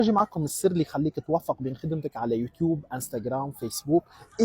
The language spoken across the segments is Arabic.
نجي معكم السر اللي يخليك توفق بين خدمتك على يوتيوب، انستغرام، فيسبوك،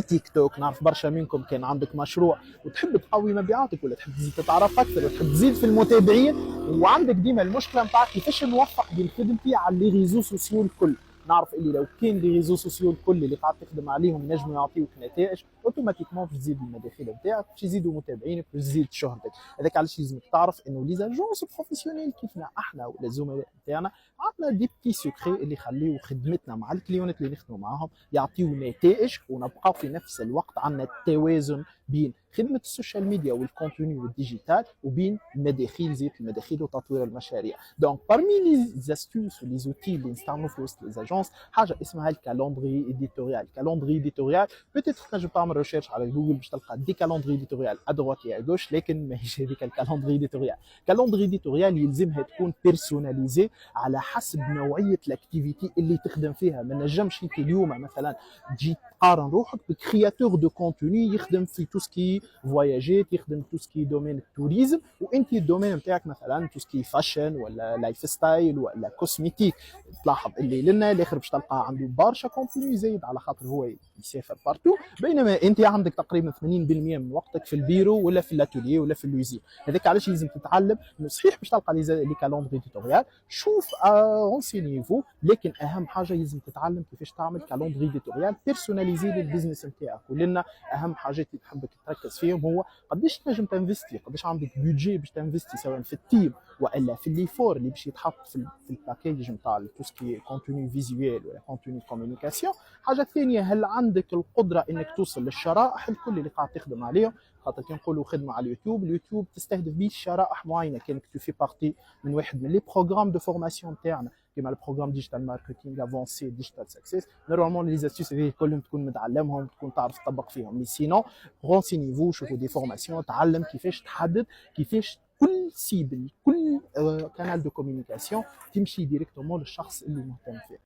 تيك توك. نعرف برشا منكم كان عندك مشروع وتحب تقوي مبيعاتك ولا تحب تزيد تتعرف اكثر وتحب تزيد في المتابعين، وعندك ديما المشكله نتاع كيفاش نوفق بين خدمتي على لي ريزو سوسيو الكل. نعرف اللي لو كان لي ريزو سوسيو الكل اللي قاعد تخدم عليهم ينجموا يعطيوك نتائج، اوتوماتيكمون باش تزيد المداخيل نتاعك، باش يزيدوا متابعينك، باش تزيد شهرتك. هذاك علاش لازمك تعرف انه لي زاجونس بروفيسيونيل كيفنا احنا ولا الزملاء نتاعنا عندنا دي بتي سكري اللي يخليو خدمتنا مع الكليونات اللي نخدموا معاهم يعطيو نتائج، ونبقاو في نفس الوقت عندنا التوازن بين خدمه السوشيال ميديا والكونتوني والديجيتال وبين المداخيل، زيت المداخيل وتطوير المشاريع. دونك بارمي لي زاستوس ولي زوتي اللي نستعملوا في وسط لي زاجونس حاجه اسمها الكالندري اديتوريال. الكالندري اديتوريال بيتيتر تنجم تعمل ريشيرش على جوجل باش تلقى دي كالندري اديتوريال ادروات يا غوش، لكن ماهيش هذيك الكالندري اديتوريال. كالندري اديتوريال يلزمها تكون بيرسوناليزي على حسب نوعيه الاكتيفيتي اللي تخدم فيها. ما نجمش انت اليوم مثلا تجي تقارن روحك بكرياتور دو كونتوني يخدم في تو سكي فواياجات، يخدم تو سكي دومين التوريزم، وانت الدومين نتاعك مثلا تو سكي فاشن ولا لايف ستايل ولا كوسميتيك. تلاحظ اللي لنا الاخر باش تلقى عنده برشا كونتوني يزيد على خاطر هو يسافر بارتو، بينما انت عندك تقريبا 80% من وقتك في البيرو ولا في الاتولي ولا في اللوزين. هذاك علاش لازم تتعلم انه صحيح باش تلقى لي كالندري ديتوريال، شوف رونسينيفو، لكن اهم حاجه لازم تتعلم كيفاش تعمل كالندري ديتوريال بيرسوناليزي للبزنس نتاعك. ولنا اهم حاجات اللي تحبك تركز فيهم هو قداش تنجم تنفستي، قداش عندك بيدجي باش تنفستي سواء في التيم والا في اللي فور اللي باش يتحط في الباكيج نتاع توسكي كونتوني فيزيوال ولا كونتوني كوميونيكاسيون. حاجه ثانيه، هل عندك القدره انك توصل للشرائح الكل اللي قاعد تخدم عليهم؟ خاطر كي نقولوا خدمه على اليوتيوب تستهدف به شرائح معينه. كانك تو في بارتي من واحد من لي بروغرام دو فورماسيون تاعنا كيما البروغرام ديجيتال ماركتينغ افونسي ديجيتال سكسيس، نورمالمون لي زاستيس هذه كلهم تكون متعلمهم، تكون تعرف تطبق فيهم. مي سينون رونسينيفو، شوفوا دي فورماسيون، تعلم كيفاش تحدد، كيفاش كل سيبل، كل كانال دو كوميونيكاسيون تمشي ديريكتومون للشخص اللي مهتم فيه.